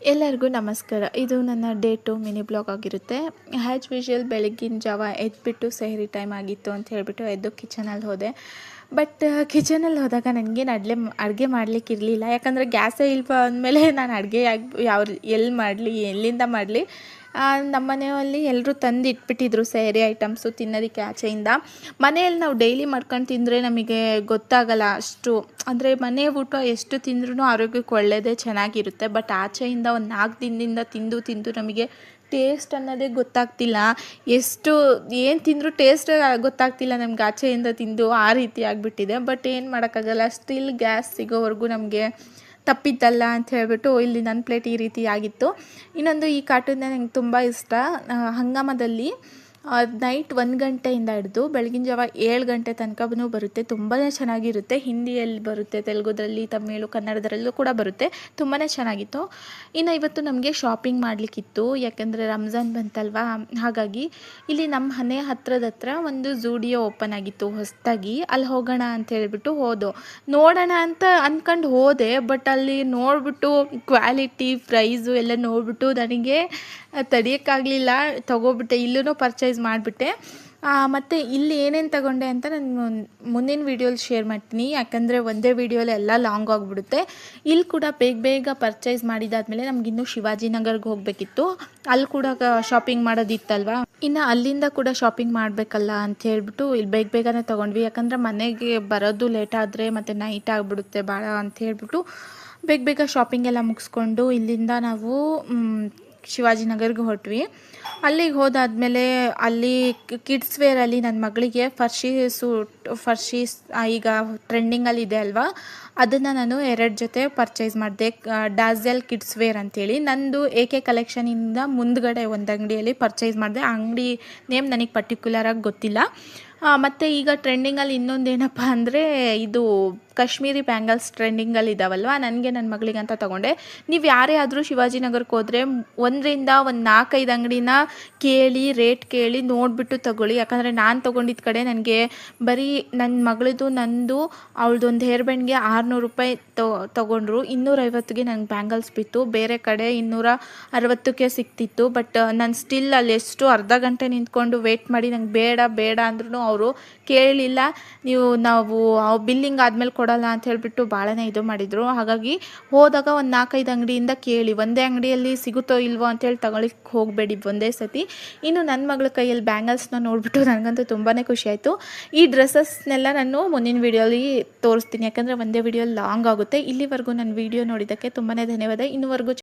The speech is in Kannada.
ಎಲ್ಲರಿಗೂ ನಮಸ್ಕಾರ. ಇದು ನನ್ನ ಡೇ 2 ಮಿನಿ ಬ್ಲಾಗ್ ಆಗಿರುತ್ತೆ. ಆ್ಯಸ್ ಯೂಶುವಲ್ ಬೆಳಗ್ಗಿನ ಜಾವ ಎದ್ಬಿಟ್ಟು ಸೆಹರಿ ಟೈಮ್ ಆಗಿತ್ತು ಅಂತ ಹೇಳಿಬಿಟ್ಟು ಎದ್ದು ಕಿಚನಲ್ಲಿ ಹೋದೆ. ಬಟ್ ಕಿಚನಲ್ಲಿ ಹೋದಾಗ ನನಗೇನು ಅಡುಗೆ ಮಾಡಲಿಕ್ಕೆ ಇರಲಿಲ್ಲ. ಯಾಕಂದರೆ ಗ್ಯಾಸೇ ಇಲ್ವಾ ಅಂದಮೇಲೆ ನಾನು ಅಡುಗೆ ಎಲ್ಲಿ ಮಾಡಲಿ, ಎಲ್ಲಿಂದ ಮಾಡಲಿ. ನಮ್ಮ ಮನೆಯಲ್ಲಿ ಎಲ್ಲರೂ ತಂದು ಇಟ್ಬಿಟ್ಟಿದ್ರು ಸೆಹರಿ ಐಟಮ್ಸು ತಿನ್ನೋದಕ್ಕೆ ಆಚೆಯಿಂದ. ಮನೆಯಲ್ಲಿ ನಾವು ಡೈಲಿ ಮಾಡ್ಕೊಂಡು ತಿಂದರೆ ನಮಗೆ ಗೊತ್ತಾಗಲ್ಲ ಅಷ್ಟು. ಅಂದರೆ ಮನೆ ಊಟ ಎಷ್ಟು ತಿಂದ್ರೂ ಆರೋಗ್ಯಕ್ಕೆ ಒಳ್ಳೆಯದೇ, ಚೆನ್ನಾಗಿರುತ್ತೆ. ಬಟ್ ಆಚೆಯಿಂದ ಒಂದು 4 ದಿನದಿಂದ ತಿಂದು ನಮಗೆ ಟೇಸ್ಟ್ ಅನ್ನೋದೇ ಗೊತ್ತಾಗ್ತಿಲ್ಲ. ಏನು ತಿಂದರೂ ಟೇಸ್ಟ್ ಗೊತ್ತಾಗ್ತಿಲ್ಲ ನಮ್ಗೆ ಆಚೆಯಿಂದ ತಿಂದು, ಆ ರೀತಿ ಆಗಿಬಿಟ್ಟಿದೆ. ಬಟ್ ಏನು ಮಾಡೋಕ್ಕಾಗಲ್ಲ, ಸ್ಟಿಲ್ ಗ್ಯಾಸ್ ಸಿಗೋವರೆಗೂ ನಮಗೆ ತಪ್ಪಿದ್ದಲ್ಲ ಅಂತ ಹೇಳ್ಬಿಟ್ಟು ಇಲ್ಲಿ ನನ್ನ ಪ್ಲೇಟ್ ಈ ರೀತಿ ಆಗಿತ್ತು. ಇನ್ನೊಂದು ಈ ಕಾರ್ಟೂನ್ ನನಗೆ ತುಂಬ ಇಷ್ಟ. ಹಂಗಾಮದಲ್ಲಿ ನೈಟ್ 1 ಗಂಟೆಯಿಂದ ಹಿಡಿದು ಬೆಳಗಿನ ಜಾವ 7 ಗಂಟೆ ತನಕನೂ ಬರುತ್ತೆ. ತುಂಬಾ ಚೆನ್ನಾಗಿರುತ್ತೆ. ಹಿಂದಿಯಲ್ಲಿ ಬರುತ್ತೆ, ತೆಲುಗುದಲ್ಲಿ, ತಮಿಳು, ಕನ್ನಡದಲ್ಲೂ ಕೂಡ ಬರುತ್ತೆ. ತುಂಬಾ ಚೆನ್ನಾಗಿತ್ತು. ಇನ್ನು ಇವತ್ತು ನಮಗೆ ಶಾಪಿಂಗ್ ಮಾಡಲಿಕ್ಕಿತ್ತು. ಯಾಕೆಂದರೆ ರಂಜಾನ್ ಬಂತಲ್ವಾ, ಹಾಗಾಗಿ ಇಲ್ಲಿ ನಮ್ಮ ಮನೆ ಹತ್ರ ಒಂದು ಝೂಡಿಯೋ ಓಪನ್ ಆಗಿತ್ತು ಹೊಸದಾಗಿ. ಅಲ್ಲಿ ಹೋಗೋಣ ಅಂತ ಹೇಳ್ಬಿಟ್ಟು ನೋಡೋಣ ಅಂತ ಅಂದ್ಕೊಂಡು ಹೋದೆ. ಬಟ್ ಅಲ್ಲಿ ನೋಡಿಬಿಟ್ಟು ಕ್ವಾಲಿಟಿ, ಪ್ರೈಸು ಎಲ್ಲ ನೋಡಿಬಿಟ್ಟು ನನಗೆ ತಡೆಯೋಕ್ಕಾಗಲಿಲ್ಲ. ತೊಗೊಬಿಟ್ಟೆ. ಇಲ್ಲೂ ಪರ್ಚೇಸ್ ಮಾಡಿಬಿಟ್ಟೆ. ಮತ್ತು ಇಲ್ಲಿ ಏನೇನು ತಗೊಂಡೆ ಅಂತ ನಾನು ಮುಂದಿನ ವೀಡಿಯೋಲಿ ಶೇರ್ ಮಾಡ್ತೀನಿ. ಯಾಕಂದರೆ ಒಂದೇ ವೀಡಿಯೋಲಿ ಎಲ್ಲ ಲಾಂಗ್ ಆಗಿಬಿಡುತ್ತೆ. ಇಲ್ಲಿ ಕೂಡ ಬೇಗ ಪರ್ಚೇಸ್ ಮಾಡಿದಾದ್ಮೇಲೆ ನಮಗಿನ್ನೂ ಶಿವಾಜಿನಗರ್ಗೆ ಹೋಗಬೇಕಿತ್ತು. ಅಲ್ಲಿ ಕೂಡ ಶಾಪಿಂಗ್ ಮಾಡೋದಿತ್ತಲ್ವ, ಇನ್ನು ಅಲ್ಲಿಂದ ಕೂಡ ಶಾಪಿಂಗ್ ಮಾಡಬೇಕಲ್ಲ ಅಂತ ಹೇಳ್ಬಿಟ್ಟು ಇಲ್ಲಿ ಬೇಗನೆ ತೊಗೊಂಡ್ವಿ. ಯಾಕಂದರೆ ಮನೆಗೆ ಬರೋದು ಲೇಟ್ ಆದರೆ ಮತ್ತು ನೈಟ್ ಆಗಿಬಿಡುತ್ತೆ ಭಾಳ ಅಂತ ಹೇಳ್ಬಿಟ್ಟು ಬೇಗ ಶಾಪಿಂಗ್ ಎಲ್ಲ ಮುಗಿಸ್ಕೊಂಡು ಇಲ್ಲಿಂದ ನಾವು ಶಿವಾಜಿನಗರ್ಗೆ ಹೊರಟ್ವಿ. ಅಲ್ಲಿಗೆ ಹೋದಾದ್ಮೇಲೆ ಅಲ್ಲಿ ಕಿಡ್ಸ್ ವೇರಲ್ಲಿ ನನ್ನ ಮಗಳಿಗೆ ಫರ್ಶೀಸ್ ಈಗ ಟ್ರೆಂಡಿಂಗಲ್ಲಿ ಇದೆ ಅಲ್ವಾ, ಅದನ್ನು ನಾನು 2 ಜೊತೆ ಪರ್ಚೇಸ್ ಮಾಡಿದೆ. ಡಾಝೆಲ್ ಕಿಡ್ಸ್ ವೇರ್ ಅಂತೇಳಿ ನಂದು AK ಕಲೆಕ್ಷನಿಂದ ಮುಂದ್ಗಡೆ ಒಂದು ಅಂಗಡಿಯಲ್ಲಿ ಪರ್ಚೇಸ್ ಮಾಡಿದೆ. ಆ ಅಂಗಡಿ ನೇಮ್ ನನಗೆ ಪರ್ಟಿಕ್ಯುಲರಾಗಿ ಗೊತ್ತಿಲ್ಲ. ಮತ್ತು ಈಗ ಟ್ರೆಂಡಿಂಗಲ್ಲಿ ಇನ್ನೊಂದೇನಪ್ಪ ಅಂದರೆ ಇದು ಕಾಶ್ಮೀರಿ ಬ್ಯಾಂಗಲ್ಸ್ ಟ್ರೆಂಡಿಂಗಲ್ಲಿ ಇದ್ದಾವಲ್ವ, ನನಗೆ ನನ್ನ ಮಗಳಿಗೆ ಅಂತ ತೊಗೊಂಡೆ. ನೀವು ಯಾರೇ ಆದರೂ ಶಿವಾಜಿನಗರಕ್ಕೆ ಹೋದರೆ 1-4-5 ಅಂಗಡಿನ ರೇಟ್ ಕೇಳಿ ನೋಡಿಬಿಟ್ಟು ತೊಗೊಳ್ಳಿ. ಯಾಕಂದರೆ ನಾನು ತೊಗೊಂಡಿದ್ದ ಕಡೆ ನನಗೆ ಬರೀ ನನ್ನ ಮಗಳದು ನಂದು ಅವಳದೊಂದು ಹೇರ್ ಬ್ಯಾಂಡ್ಗೆ 600 ರೂಪಾಯಿ ತೊಗೊಂಡ್ರು. 250ಗೆ ನನಗೆ ಬ್ಯಾಂಗಲ್ಸ್ ಬಿತ್ತು. ಬೇರೆ ಕಡೆ 260ಕ್ಕೆ ಸಿಕ್ತಿತ್ತು. ಬಟ್ ನಾನು ಸ್ಟಿಲ್ ಅಲ್ಲಿ ಅರ್ಧ ಗಂಟೆ ನಿಂತ್ಕೊಂಡು ವೇಟ್ ಮಾಡಿ ನಂಗೆ ಬೇಡ ಅಂದ್ರೂ ಅವರು ಕೇಳಲಿಲ್ಲ. ನಾವು ಬಿಲ್ಲಿಂಗ್ ಆದಮೇಲೆ ಕೊಡಲ್ಲ ಅಂತ ಹೇಳಿಬಿಟ್ಟು ಭಾಳನೇ ಇದು ಮಾಡಿದರು. ಹಾಗಾಗಿ ಹೋದಾಗ ಒಂದು 4-5 ಅಂಗಡಿಯಿಂದ ಕೇಳಿ, ಒಂದೇ ಅಂಗಡಿಯಲ್ಲಿ ಸಿಗುತ್ತೋ ಇಲ್ವೋ ಅಂತೇಳಿ ತಗೊಳ್ಳಿಕ್ಕೆ ಹೋಗಬೇಡಿ ಒಂದೇ ಸತಿ. ಇನ್ನು ನನ್ನ ಮಗಳ ಕೈಯಲ್ಲಿ ಬ್ಯಾಂಗಲ್ಸ್ನ ನೋಡಿಬಿಟ್ಟು ನನಗಂತೂ ತುಂಬಾ ಖುಷಿ ಆಯಿತು. ಈ ಡ್ರೆಸ್ಸಸ್ನೆಲ್ಲ ನಾನು ಮುಂದಿನ ವೀಡಿಯೋಲಿ ತೋರಿಸ್ತೀನಿ. ಯಾಕಂದರೆ ಒಂದೇ ವೀಡಿಯೋ ಲಾಂಗ್ ಆಗುತ್ತೆ. ಇಲ್ಲಿವರೆಗೂ ನನ್ನ ವೀಡಿಯೋ ನೋಡಿದ್ದಕ್ಕೆ ತುಂಬಾ ಧನ್ಯವಾದ. ಇನ್ನೂವರೆಗೂ